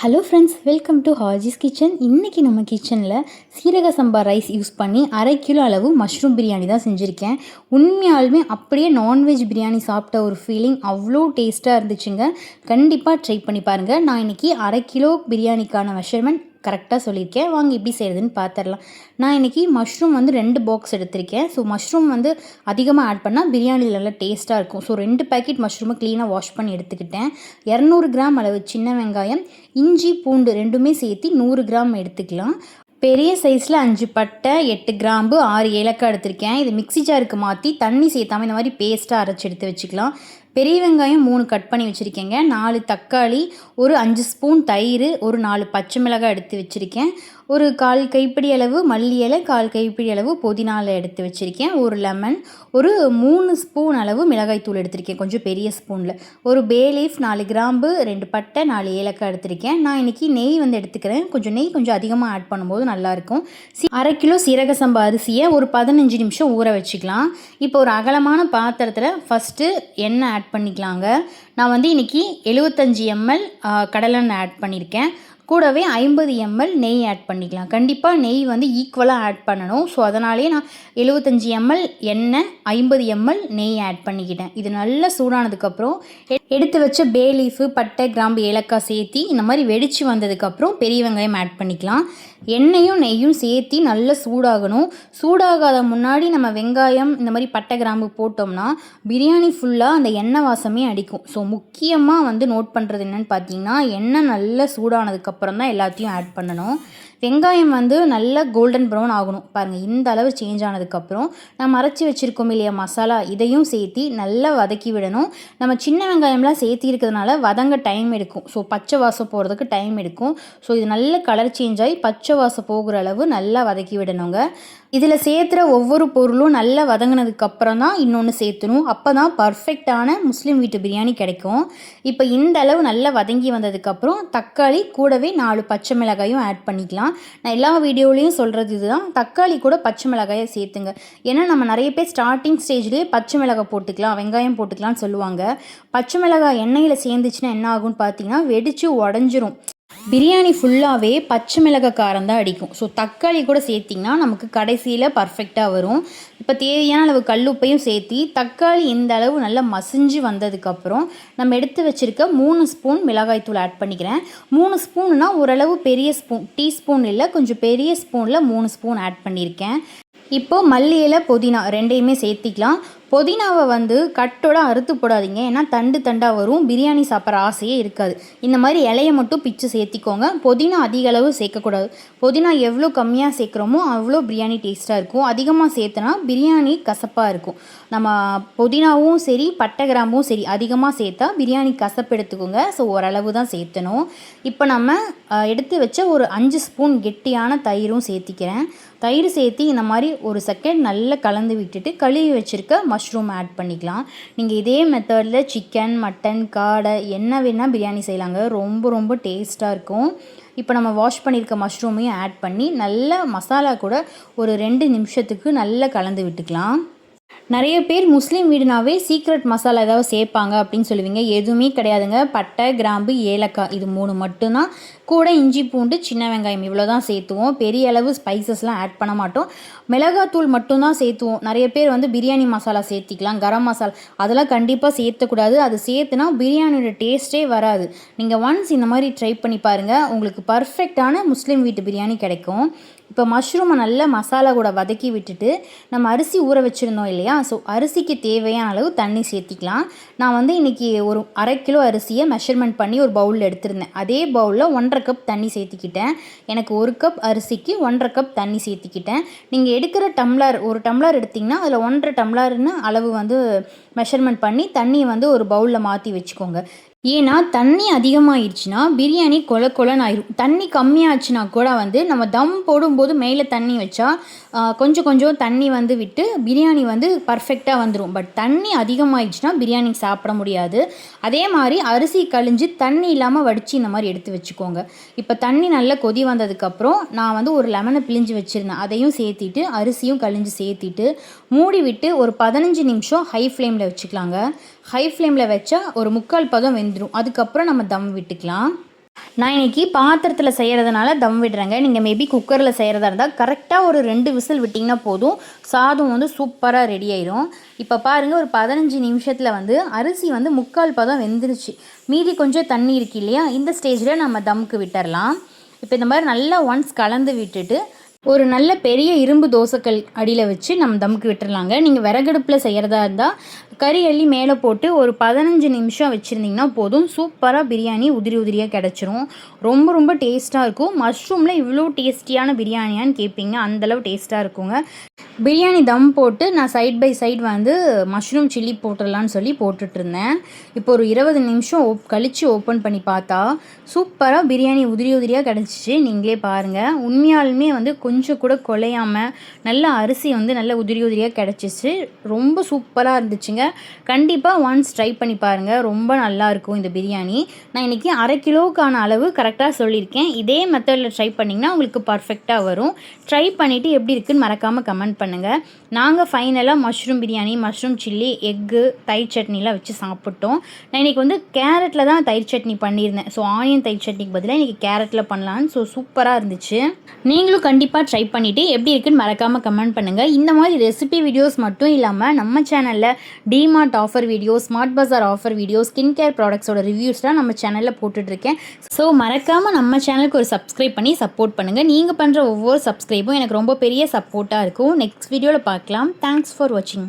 Hello friends, welcome to Haji's kitchen. இன்றைக்கி நம்ம கிச்சனில் சீரக சம்பா ரைஸ் யூஸ் பண்ணி 1/2 கிலோ அளவு மஷ்ரூம் பிரியாணி தான் செஞ்சுருக்கேன். உண்மையாலுமே அப்படியே நான்வெஜ் பிரியாணி சாப்பிட்ட ஒரு ஃபீலிங் அவ்வளோ டேஸ்ட்டாக இருந்துச்சுங்க. கண்டிப்பாக ட்ரை பண்ணி பாருங்கள். நான் இன்றைக்கி 1/2 கிலோ பிரியாணிக்கான மெஷர்மெண்ட் கரெக்டாக சொல்லியிருக்கேன். வாங்க எப்படி செய்கிறதுன்னு பார்த்துடலாம். நான் இன்றைக்கி மஷ்ரூம் 2 பாக்ஸ் எடுத்திருக்கேன். ஸோ மஷ்ரூம் அதிகமாக ஆட் பண்ணால் பிரியாணியில் நல்லா டேஸ்ட்டாக இருக்கும். ஸோ 2 பேக்கெட் மஷ்ரூமை க்ளீனாக வாஷ் பண்ணி எடுத்துக்கிட்டேன். 200 கிராம் அளவு சின்ன வெங்காயம், இஞ்சி பூண்டு ரெண்டுமே சேர்த்து 100 கிராம் எடுத்துக்கலாம். பெரிய சைஸில் 5 பட்டை, 8 கிராம்பு, 6 ஏலக்காய் எடுத்திருக்கேன். இது மிக்ஸி ஜாருக்கு மாற்றி தண்ணி சேர்த்தாமல் இந்த மாதிரி பேஸ்ட்டாக அரைச்சி எடுத்து வச்சுக்கலாம். பெரிய வெங்காயம் 3 கட் பண்ணி வச்சுருக்கேங்க. 4 தக்காளி, ஒரு 5 ஸ்பூன் தயிர், ஒரு 4 பச்சை மிளகாய் எடுத்து வச்சுருக்கேன். ஒரு 1/4 கைப்பிடி அளவு மல்லி இலை, 1/4 கைப்பிடி அளவு புதினா இலை எடுத்து வச்சுருக்கேன். ஒரு லெமன், ஒரு 3 ஸ்பூன் அளவு மிளகாய் தூள் எடுத்திருக்கேன், கொஞ்சம் பெரிய ஸ்பூனில். ஒரு பே லீஃப், 4 கிராம்பு, 2 பட்டை, 4 ஏலக்காய் எடுத்திருக்கேன். நான் இன்றைக்கி நெய் எடுத்துக்கிறேன். நெய் கொஞ்சம் அதிகமாக ஆட் பண்ணும்போது நல்லாயிருக்கும். 1/2 கிலோ சீரக சம்பா அரிசியை ஒரு 15 நிமிஷம் ஊற வச்சுக்கலாம். இப்போ ஒரு அகலமான பாத்திரத்தில் ஃபஸ்ட்டு எண்ணெய் ஆட் பண்ணிக்கலாங்க. நான் இன்றைக்கி 75 ml கடலெண்ணெய் ஆட் பண்ணியிருக்கேன். கூடவே 50 ml நெய் ஆட் பண்ணிக்கலாம். கண்டிப்பாக நெய் ஈக்குவலாக ஆட் பண்ணணும். ஸோ அதனாலே நான் 75 ml எண்ணெய், 50 ml நெய் ஆட் பண்ணிக்கிட்டேன். இது நல்லா சூடானதுக்கப்புறம் எடுத்து வச்ச பே லீஃபு, பட்டை, கிராம்பு, ஏலக்காய் சேர்த்தி இந்த மாதிரி வெடித்து வந்ததுக்கப்புறம் பெரிய வெங்காயம் ஆட் பண்ணிக்கலாம். எண்ணெயும் நெய்யும் சேர்த்தி நல்லா சூடாகணும். சூடாகாத முன்னாடி நம்ம வெங்காயம் இந்த மாதிரி பட்டை, கிராம்பு போட்டோம்னா பிரியாணி ஃபுல்லாக அந்த எண்ணெய் வாசமே அடிக்கும். ஸோ முக்கியமாக நோட் பண்ணுறது என்னென்னு பார்த்தீங்கன்னா, எண்ணெய் நல்லா சூடானதுக்கப்புறம் தான் எல்லாத்தையும் ஆட் பண்ணணும். வெங்காயம் நல்லா கோல்டன் ப்ரௌன் ஆகணும். பாருங்கள், இந்த அளவு சேஞ்ச் ஆனதுக்கப்புறம் நம்ம அரைச்சி வச்சுருக்கோம் இல்லையா மசாலா, இதையும் சேர்த்தி நல்லா வதக்கி விடணும். நம்ம சின்ன வெங்காயம்லாம் சேர்த்தி இருக்கிறதுனால வதங்க டைம் எடுக்கும். ஸோ பச்சை வாசம் போகிறதுக்கு டைம் எடுக்கும். ஸோ இது நல்ல கலர் சேஞ்ச் ஆகி பச்சை வாசம் போகிற அளவு நல்லா வதக்கி விடணுங்க. இதில் சேர்த்துற ஒவ்வொரு பொருளும் நல்லா வதங்கினதுக்கப்புறம் தான் இன்னொன்று சேர்த்துணும். அப்போ தான் பர்ஃபெக்டான முஸ்லீம் வீட்டு பிரியாணி கிடைக்கும். இப்போ இந்த அளவு நல்லா வதங்கி வந்ததுக்கப்புறம் தக்காளி கூடவே 4 பச்சை மிளகாயும் ஆட் பண்ணிக்கலாம். நான் எல்லா வீடியோலையும் சொல்கிறது இதுதான், தக்காளி கூட பச்சை மிளகாயை சேர்த்துங்க. ஏன்னா நம்ம நிறைய பேர் ஸ்டார்டிங் ஸ்டேஜ்லேயே பச்சை மிளகாய் போட்டுக்கலாம், வெங்காயம் போட்டுக்கலாம்னு சொல்லுவாங்க. பச்சை மிளகாய் எண்ணெயில் சேர்ந்துச்சுன்னா என்ன ஆகும்னு பார்த்தீங்கன்னா வெடித்து உடஞ்சிரும். பிரியாணி ஃபுல்லாகவே பச்சை மிளகாய் காரம் தான் அடிக்கும். ஸோ தக்காளி கூட சேர்த்திங்கன்னா நமக்கு கடைசியில் பர்ஃபெக்டாக வரும். இப்போ தேவையான அளவு கல்லுப்பையும் சேர்த்தி தக்காளி இந்த அளவு நல்லா மசிஞ்சு வந்ததுக்கப்புறம் நம்ம எடுத்து வச்சுருக்க 3 ஸ்பூன் மிளகாய்த்தூள் ஆட் பண்ணிக்கிறேன். 3 ஸ்பூன்னா ஓரளவு பெரிய ஸ்பூன், டீஸ்பூன் இல்லை, கொஞ்சம் பெரிய ஸ்பூனில் 3 ஸ்பூன் ஆட் பண்ணியிருக்கேன். இப்போது மல்லி இலை, புதினா ரெண்டையுமே சேர்த்திக்கலாம். புதினாவை கட்டோட அறுத்து போடாதீங்க, ஏன்னா தண்டு தண்டாக வரும். பிரியாணி சாப்பிட்ற ஆசையே இருக்காது. இந்த மாதிரி இலையை மட்டும் பிச்சு சேர்த்திக்கோங்க. புதினா அதிக அளவு சேர்க்கக்கூடாது. புதினா எவ்வளோ கம்மியாக சேர்க்குறோமோ அவ்வளோ பிரியாணி டேஸ்ட்டாக இருக்கும். அதிகமாக சேர்த்தனா பிரியாணி கசப்பாக இருக்கும். நம்ம புதினாவும் சரி பட்டை கிராம்பும் சரி அதிகமாக சேர்த்தா பிரியாணி கசப்பு எடுத்துக்கோங்க. ஸோ ஓரளவு தான் சேர்த்தணும். இப்போ நம்ம எடுத்து வச்ச ஒரு 5 ஸ்பூன் கெட்டியான தயிரும் சேர்த்திக்கிறேன். தயிர் சேர்த்தி இந்த மாதிரி ஒரு செகண்ட் நல்லா கலந்து விட்டுட்டு கழுவி வச்சுருக்க மஷ்ரூம் ஆட் பண்ணிக்கலாம். நீங்கள் இதே மெத்தடில் சிக்கன், மட்டன், காடை என்ன வேணால் பிரியாணி செய்யலாங்க. ரொம்ப ரொம்ப டேஸ்ட்டாக இருக்கும். இப்போ நம்ம வாஷ் பண்ணியிருக்க மஷ்ரூமையும் ஆட் பண்ணி நல்லா மசாலா கூட ஒரு 2 நிமிஷத்துக்கு நல்லா கலந்து விட்டுக்கலாம். நிறைய பேர் முஸ்லீம் வீடுனாவே சீக்ரெட் மசாலா ஏதாவது சேர்ப்பாங்க அப்படின்னு சொல்லுவீங்க. எதுவுமே கிடையாதுங்க. பட்டை, கிராம்பு, ஏலக்காய் இது 3 மட்டும்தான். கூட இஞ்சி பூண்டு, சின்ன வெங்காயம் இவ்வளோ தான் சேர்த்துவோம். பெரிய அளவு ஸ்பைசஸ்லாம் ஆட் பண்ண மாட்டோம். மிளகாத்தூள் மட்டும்தான் சேர்த்துவோம். நிறைய பேர் பிரியாணி மசாலா சேர்த்திக்கலாம், கரம் மசாலா, அதெல்லாம் கண்டிப்பாக சேர்த்தக்கூடாது. அது சேர்த்துனா பிரியாணியோட டேஸ்ட்டே வராது. நீங்கள் ஒன்ஸ் இந்த மாதிரி ட்ரை பண்ணி பாருங்கள், உங்களுக்கு பர்ஃபெக்டான முஸ்லீம் வீட்டு பிரியாணி கிடைக்கும். இப்போ மஷ்ரூமை நல்லா மசாலா கூட வதக்கி விட்டுட்டு நம்ம அரிசி ஊற வச்சுருந்தோம் இல்லையா, ஸோ அரிசிக்கு தேவையான அளவு தண்ணி சேர்த்திக்கலாம். நான் இன்றைக்கி ஒரு 1/2 கிலோ அரிசியை மெஷர்மெண்ட் பண்ணி ஒரு பவுலில் எடுத்திருந்தேன். அதே பவுலில் 1/2 கப் தண்ணி சேர்த்திக்கிட்டேன். எனக்கு 1 கப் அரிசிக்கு 1/2 கப் தண்ணி சேர்த்திக்கிட்டேன். நீங்கள் எடுக்கிற டம்ளர், ஒரு டம்ளர் எடுத்திங்கன்னா அதில் 1/2 டம்ளர்னு அளவு மெஷர்மெண்ட் பண்ணி தண்ணியை ஒரு பவுலில் மாற்றி வச்சுக்கோங்க. ஏன்னா தண்ணி அதிகமாகிடுச்சுன்னா பிரியாணி கொல கொலன்னு ஆயிடும். தண்ணி கம்மியாச்சுன்னா கூட நம்ம தம் போடும்போது மேலே தண்ணி வச்சா கொஞ்சம் கொஞ்சம் தண்ணி விட்டு பிரியாணி பர்ஃபெக்டாக வந்துடும். பட் தண்ணி அதிகமாகிடுச்சுன்னா பிரியாணி சாப்பிட முடியாது. அதே மாதிரி அரிசி கழிஞ்சு தண்ணி இல்லாமல் வடித்து இந்த மாதிரி எடுத்து வச்சுக்கோங்க. இப்போ தண்ணி நல்லா கொதி வந்ததுக்கப்புறம் நான் ஒரு லெமனை பிழிஞ்சு வச்சுருந்தேன். அதையும் சேர்த்திட்டு அரிசியும் கழிஞ்சு சேர்த்திட்டு மூடி விட்டு ஒரு 15 நிமிஷம் ஹை ஃப்ளேமில் வச்சுக்கலாங்க. ஹை ஃப்ளேமில் வச்சா ஒரு 3/4 பதம் வெந்துடும். அதுக்கப்புறம் நம்ம தம் விட்டுக்கலாம். நான் இன்றைக்கி பாத்திரத்தில் செய்கிறதுனால தம் விடுறேங்க. நீங்கள் மேபி குக்கரில் செய்கிறதா இருந்தால் கரெக்டாக ஒரு 2 விசில் விட்டிங்கன்னா போதும், சாதம் வந்து சூப்பராக ரெடி ஆயிரும். இப்போ பாருங்கள், ஒரு 15 நிமிஷத்தில் வந்து அரிசி வந்து 3/4 பதம் வெந்துருச்சு. மீதி கொஞ்சம் தண்ணி இருக்கு இல்லையா, இந்த ஸ்டேஜில் நம்ம தம்க்கு விட்டுறலாம். இப்போ இந்த மாதிரி நல்லா ஒன்ஸ் கலந்து விட்டுட்டு ஒரு நல்ல பெரிய இரும்பு தோசைக்கல் அடியில் வச்சு நம்ம தம்க்கு விட்டுறலாங்க. நீங்கள் விறகடுப்பில் செய்கிறதா இருந்தால் கறி அள்ளி மேலே போட்டு ஒரு 15 நிமிஷம் வச்சுருந்திங்கன்னா போதும், சூப்பராக பிரியாணி உதிரி உதிரியாக கிடச்சிரும். ரொம்ப ரொம்ப டேஸ்ட்டாக இருக்கும். மஷ்ரூமில் இவ்வளோ டேஸ்டியான பிரியாணியான்னு கேட்பீங்க, அந்தளவு டேஸ்ட்டாக இருக்குங்க. பிரியாணி தம் போட்டு நான் சைட் பை சைட் வந்து மஷ்ரூம் சில்லி போட்டுடலான்னு சொல்லி போட்டுட்ருந்தேன். இப்போ ஒரு 20 நிமிஷம் கழித்து ஓப்பன் பண்ணி பார்த்தா சூப்பராக பிரியாணி உதிரி உதிரியாக கிடச்சிச்சு. நீங்களே பாருங்கள், உண்மையாலுமே வந்து கொஞ்சம் கூட குலையாமல் நல்லா அரிசி வந்து நல்ல உதிரி உதிரியாக கிடச்சிச்சு. ரொம்ப சூப்பராக இருந்துச்சுங்க. கண்டிப்பாக ஒன்ஸ் ட்ரை பண்ணி பாருங்கள், ரொம்ப நல்லாயிருக்கும் இந்த பிரியாணி. நான் இன்றைக்கி 1/2 கிலோவுக்கான அளவு கரெக்டாக சொல்லியிருக்கேன். இதே மெத்தடில் ட்ரை பண்ணிங்கன்னா உங்களுக்கு பர்ஃபெக்டாக வரும். ட்ரை பண்ணிவிட்டு எப்படி இருக்குதுன்னு மறக்காமல் கமெண்ட் பண்ணுங்கள். நாங்கள் ஃபைனலாக mushroom biryani, mushroom chilli, egg, தயிர் சட்னிலாம் வச்சு சாப்பிட்டோம். நான் இன்றைக்கி வந்து கேரட்டில் தான் தயிர் சட்னி பண்ணியிருந்தேன். ஸோ ஆனியன் தயிர் சட்னிக்கு பதிலாக இன்றைக்கி கேரட்டில் பண்ணலான்னு. ஸோ சூப்பராக இருந்துச்சு. நீங்களும் கண்டிப்பாக ட்ரை பண்ணிவிட்டு எப்படி இருக்குன்னு மறக்காமல் கமெண்ட் பண்ணுங்கள். இந்த மாதிரி ரெசிபி வீடியோஸ் மட்டும் இல்லாமல் நம்ம சேனலில் டிமார்ட் ஆஃபர் வீடியோஸ், ஸ்மார்ட் பஜார் ஆஃபர் வீடியோஸ், ஸ்கின் கேர் ப்ராடக்ட்ஸோட ரிவ்யூஸ்லாம் நம்ம சேனலில் போட்டுட்ருக்கேன். ஸோ மறக்காமல் நம்ம சேனலுக்கு ஒரு சப்ஸ்கிரைப் பண்ணி சப்போர்ட் பண்ணுங்கள். நீங்கள் பண்ணுற ஒவ்வொரு சப்ஸ்கிரைபும் எனக்கு ரொம்ப பெரிய சப்போர்ட்டாக இருக்கும். நெக்ஸ்ட் வீடியோவில் பார்க்கலாம். தேங்க்ஸ் ஃபார் வாட்சிங்.